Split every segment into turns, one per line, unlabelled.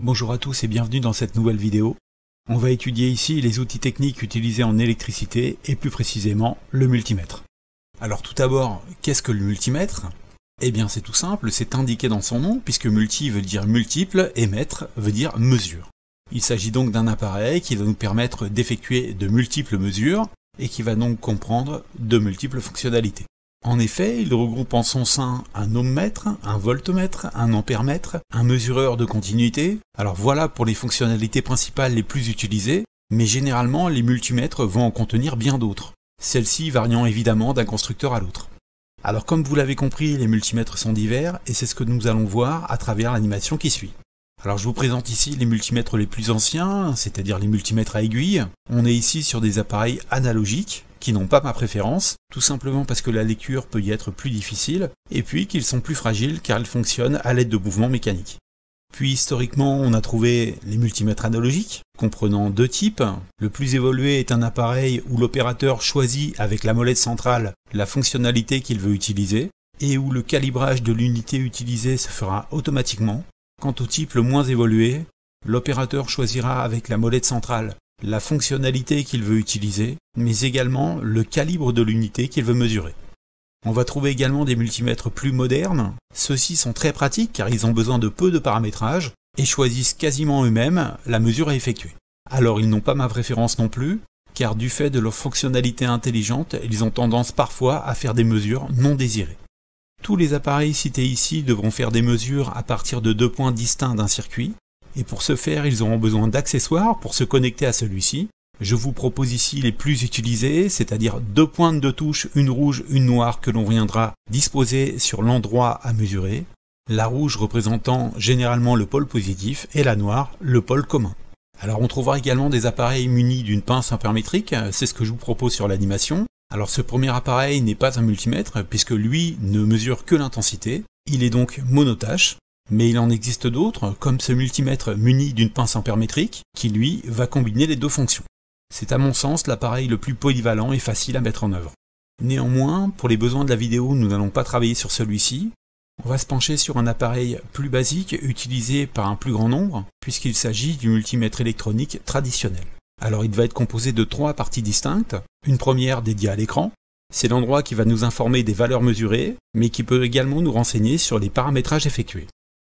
Bonjour à tous et bienvenue dans cette nouvelle vidéo. On va étudier ici les outils techniques utilisés en électricité et plus précisément le multimètre. Alors tout d'abord, qu'est-ce que le multimètre? Eh bien c'est tout simple, c'est indiqué dans son nom puisque multi veut dire multiple et mètre veut dire mesure. Il s'agit donc d'un appareil qui va nous permettre d'effectuer de multiples mesures et qui va donc comprendre de multiples fonctionnalités. En effet, il regroupe en son sein un ohmmètre, un voltmètre, un ampèremètre, un mesureur de continuité. Alors voilà pour les fonctionnalités principales les plus utilisées, mais généralement les multimètres vont en contenir bien d'autres, celles-ci variant évidemment d'un constructeur à l'autre. Alors comme vous l'avez compris, les multimètres sont divers et c'est ce que nous allons voir à travers l'animation qui suit. Alors je vous présente ici les multimètres les plus anciens, c'est-à-dire les multimètres à aiguille. On est ici sur des appareils analogiques, qui n'ont pas ma préférence, tout simplement parce que la lecture peut y être plus difficile, et puis qu'ils sont plus fragiles car ils fonctionnent à l'aide de mouvements mécaniques. Puis historiquement, on a trouvé les multimètres analogiques, comprenant deux types. Le plus évolué est un appareil où l'opérateur choisit avec la molette centrale la fonctionnalité qu'il veut utiliser, et où le calibrage de l'unité utilisée se fera automatiquement. Quant au type le moins évolué, l'opérateur choisira avec la molette centrale la fonctionnalité qu'il veut utiliser, mais également le calibre de l'unité qu'il veut mesurer. On va trouver également des multimètres plus modernes. Ceux-ci sont très pratiques car ils ont besoin de peu de paramétrage et choisissent quasiment eux-mêmes la mesure à effectuer. Alors ils n'ont pas ma préférence non plus, car du fait de leur fonctionnalité intelligente, ils ont tendance parfois à faire des mesures non désirées. Tous les appareils cités ici devront faire des mesures à partir de 2 points distincts d'un circuit, et pour ce faire, ils auront besoin d'accessoires pour se connecter à celui-ci. Je vous propose ici les plus utilisés, c'est-à-dire 2 pointes de touche, une rouge, une noire que l'on viendra disposer sur l'endroit à mesurer. La rouge représentant généralement le pôle positif et la noire le pôle commun. Alors on trouvera également des appareils munis d'une pince ampèrmétrique, c'est ce que je vous propose sur l'animation. Alors ce premier appareil n'est pas un multimètre puisque lui ne mesure que l'intensité, il est donc monotâche. Mais il en existe d'autres, comme ce multimètre muni d'une pince ampèrmétrique, qui lui va combiner les deux fonctions. C'est à mon sens l'appareil le plus polyvalent et facile à mettre en œuvre. Néanmoins, pour les besoins de la vidéo, nous n'allons pas travailler sur celui-ci. On va se pencher sur un appareil plus basique, utilisé par un plus grand nombre, puisqu'il s'agit du multimètre électronique traditionnel. Alors il va être composé de 3 parties distinctes, une première dédiée à l'écran. C'est l'endroit qui va nous informer des valeurs mesurées, mais qui peut également nous renseigner sur les paramétrages effectués.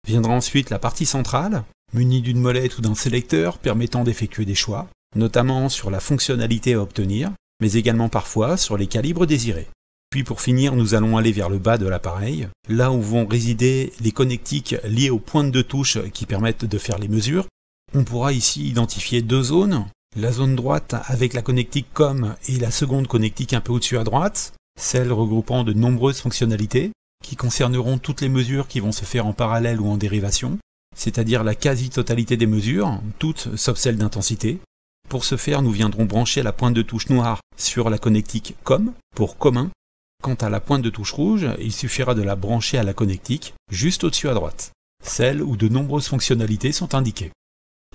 Viendra ensuite la partie centrale, munie d'une molette ou d'un sélecteur permettant d'effectuer des choix, notamment sur la fonctionnalité à obtenir, mais également parfois sur les calibres désirés. Puis pour finir, nous allons aller vers le bas de l'appareil, là où vont résider les connectiques liées aux pointes de touche qui permettent de faire les mesures. On pourra ici identifier 2 zones, la zone droite avec la connectique COM et la seconde connectique un peu au-dessus à droite, celle regroupant de nombreuses fonctionnalités, qui concerneront toutes les mesures qui vont se faire en parallèle ou en dérivation, c'est-à-dire la quasi-totalité des mesures, toutes sauf celle d'intensité. Pour ce faire, nous viendrons brancher la pointe de touche noire sur la connectique COM, pour commun. Quant à la pointe de touche rouge, il suffira de la brancher à la connectique, juste au-dessus à droite, celle où de nombreuses fonctionnalités sont indiquées.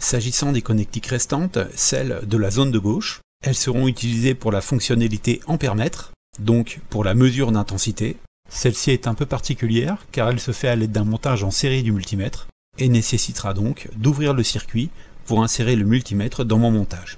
S'agissant des connectiques restantes, celles de la zone de gauche, elles seront utilisées pour la fonctionnalité ampèremètre, donc pour la mesure d'intensité. Celle-ci est un peu particulière car elle se fait à l'aide d'un montage en série du multimètre et nécessitera donc d'ouvrir le circuit pour insérer le multimètre dans mon montage.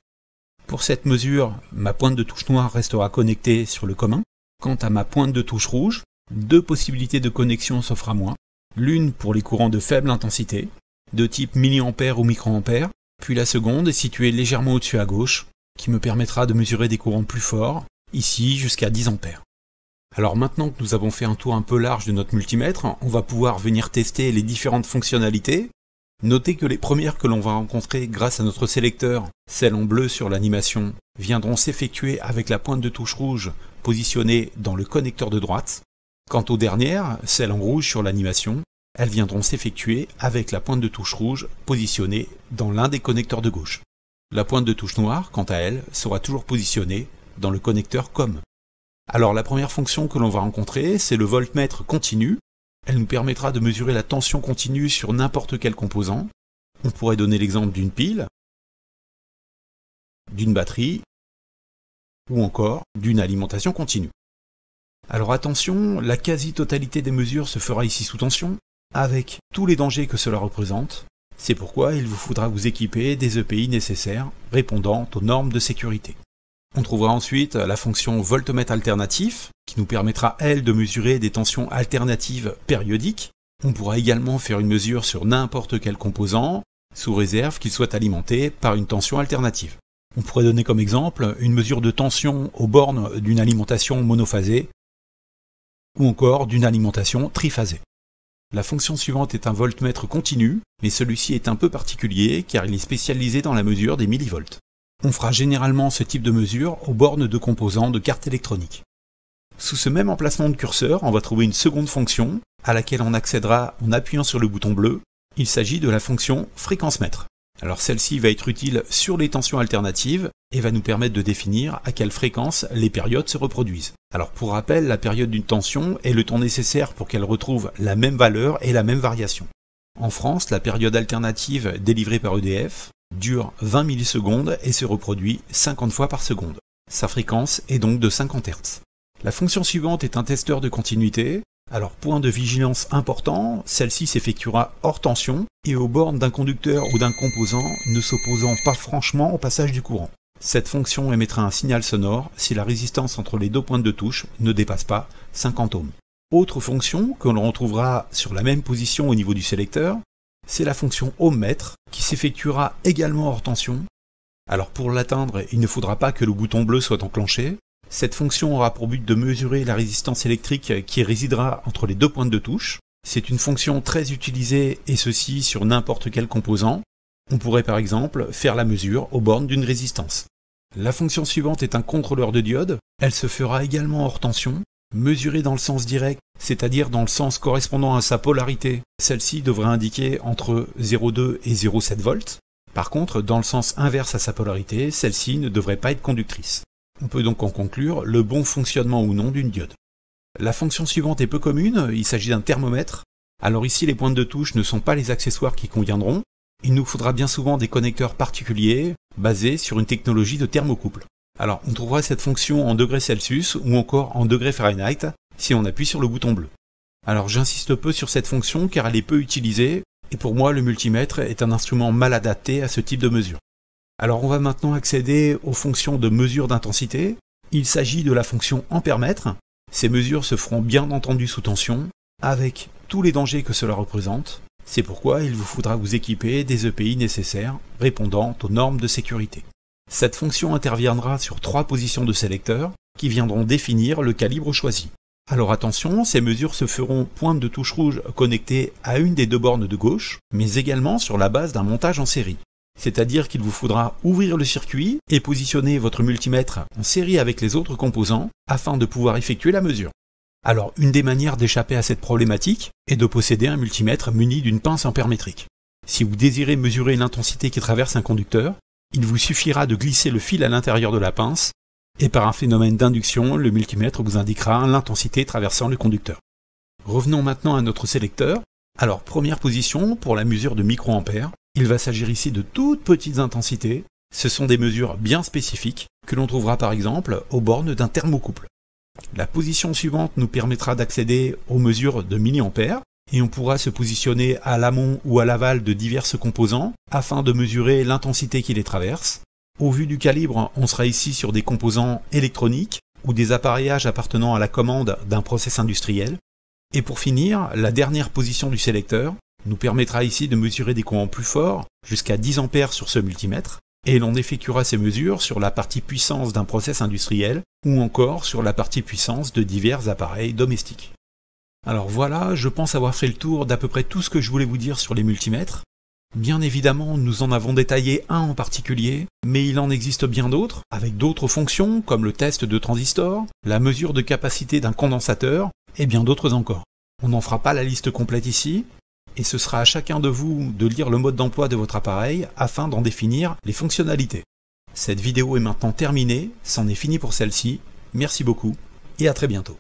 Pour cette mesure, ma pointe de touche noire restera connectée sur le commun. Quant à ma pointe de touche rouge, 2 possibilités de connexion s'offrent à moi. L'une pour les courants de faible intensité, de type milliampère ou microampère, puis la seconde est située légèrement au-dessus à gauche, qui me permettra de mesurer des courants plus forts, ici jusqu'à 10 ampères. Alors maintenant que nous avons fait un tour un peu large de notre multimètre, on va pouvoir venir tester les différentes fonctionnalités. Notez que les premières que l'on va rencontrer grâce à notre sélecteur, celles en bleu sur l'animation, viendront s'effectuer avec la pointe de touche rouge positionnée dans le connecteur de droite. Quant aux dernières, celles en rouge sur l'animation, elles viendront s'effectuer avec la pointe de touche rouge positionnée dans l'un des connecteurs de gauche. La pointe de touche noire, quant à elle, sera toujours positionnée dans le connecteur COM. Alors la première fonction que l'on va rencontrer, c'est le voltmètre continu. Elle nous permettra de mesurer la tension continue sur n'importe quel composant. On pourrait donner l'exemple d'une pile, d'une batterie, ou encore d'une alimentation continue. Alors attention, la quasi-totalité des mesures se fera ici sous tension, avec tous les dangers que cela représente. C'est pourquoi il vous faudra vous équiper des EPI nécessaires répondant aux normes de sécurité. On trouvera ensuite la fonction voltmètre alternatif qui nous permettra, elle, de mesurer des tensions alternatives périodiques. On pourra également faire une mesure sur n'importe quel composant, sous réserve qu'il soit alimenté par une tension alternative. On pourrait donner comme exemple une mesure de tension aux bornes d'une alimentation monophasée ou encore d'une alimentation triphasée. La fonction suivante est un voltmètre continu, mais celui-ci est un peu particulier car il est spécialisé dans la mesure des millivolts. On fera généralement ce type de mesure aux bornes de composants de cartes électroniques. Sous ce même emplacement de curseur, on va trouver une seconde fonction à laquelle on accédera en appuyant sur le bouton bleu. Il s'agit de la fonction fréquence-mètre. Alors celle-ci va être utile sur les tensions alternatives et va nous permettre de définir à quelle fréquence les périodes se reproduisent. Alors pour rappel, la période d'une tension est le temps nécessaire pour qu'elle retrouve la même valeur et la même variation. En France, la période alternative délivrée par EDF dure 20 millisecondes et se reproduit 50 fois par seconde. Sa fréquence est donc de 50 Hz. La fonction suivante est un testeur de continuité. Alors point de vigilance important, celle-ci s'effectuera hors tension et aux bornes d'un conducteur ou d'un composant ne s'opposant pas franchement au passage du courant. Cette fonction émettra un signal sonore si la résistance entre les deux pointes de touche ne dépasse pas 50 ohms. Autre fonction que l'on retrouvera sur la même position au niveau du sélecteur, c'est la fonction ohmmètre qui s'effectuera également hors tension. Alors pour l'atteindre, il ne faudra pas que le bouton bleu soit enclenché. Cette fonction aura pour but de mesurer la résistance électrique qui résidera entre les deux pointes de touche. C'est une fonction très utilisée et ceci sur n'importe quel composant. On pourrait par exemple faire la mesure aux bornes d'une résistance. La fonction suivante est un contrôleur de diode. Elle se fera également hors tension, mesurée dans le sens direct, c'est-à-dire dans le sens correspondant à sa polarité. Celle-ci devrait indiquer entre 0,2 et 0,7 volts. Par contre, dans le sens inverse à sa polarité, celle-ci ne devrait pas être conductrice. On peut donc en conclure le bon fonctionnement ou non d'une diode. La fonction suivante est peu commune, il s'agit d'un thermomètre. Alors ici les pointes de touche ne sont pas les accessoires qui conviendront. Il nous faudra bien souvent des connecteurs particuliers basés sur une technologie de thermocouple. Alors on trouvera cette fonction en degrés Celsius ou encore en degrés Fahrenheit si on appuie sur le bouton bleu. Alors j'insiste peu sur cette fonction car elle est peu utilisée et pour moi le multimètre est un instrument mal adapté à ce type de mesure. Alors on va maintenant accéder aux fonctions de mesure d'intensité. Il s'agit de la fonction ampèremètre. Ces mesures se feront bien entendu sous tension, avec tous les dangers que cela représente. C'est pourquoi il vous faudra vous équiper des EPI nécessaires répondant aux normes de sécurité. Cette fonction interviendra sur 3 positions de sélecteur qui viendront définir le calibre choisi. Alors attention, ces mesures se feront pointe de touche rouge connectée à une des deux bornes de gauche, mais également sur la base d'un montage en série. C'est-à-dire qu'il vous faudra ouvrir le circuit et positionner votre multimètre en série avec les autres composants afin de pouvoir effectuer la mesure. Alors, une des manières d'échapper à cette problématique est de posséder un multimètre muni d'une pince ampèrmétrique. Si vous désirez mesurer l'intensité qui traverse un conducteur, il vous suffira de glisser le fil à l'intérieur de la pince et par un phénomène d'induction, le multimètre vous indiquera l'intensité traversant le conducteur. Revenons maintenant à notre sélecteur. Alors, première position pour la mesure de microampères. Il va s'agir ici de toutes petites intensités. Ce sont des mesures bien spécifiques que l'on trouvera par exemple aux bornes d'un thermocouple. La position suivante nous permettra d'accéder aux mesures de milliampères et on pourra se positionner à l'amont ou à l'aval de divers composants afin de mesurer l'intensité qui les traverse. Au vu du calibre, on sera ici sur des composants électroniques ou des appareillages appartenant à la commande d'un process industriel. Et pour finir, la dernière position du sélecteur nous permettra ici de mesurer des courants plus forts, jusqu'à 10 ampères sur ce multimètre, et l'on effectuera ces mesures sur la partie puissance d'un process industriel ou encore sur la partie puissance de divers appareils domestiques. Alors voilà, je pense avoir fait le tour d'à peu près tout ce que je voulais vous dire sur les multimètres. Bien évidemment, nous en avons détaillé un en particulier, mais il en existe bien d'autres, avec d'autres fonctions comme le test de transistors, la mesure de capacité d'un condensateur, et bien d'autres encore. On n'en fera pas la liste complète ici, et ce sera à chacun de vous de lire le mode d'emploi de votre appareil afin d'en définir les fonctionnalités. Cette vidéo est maintenant terminée, c'en est fini pour celle-ci. Merci beaucoup et à très bientôt.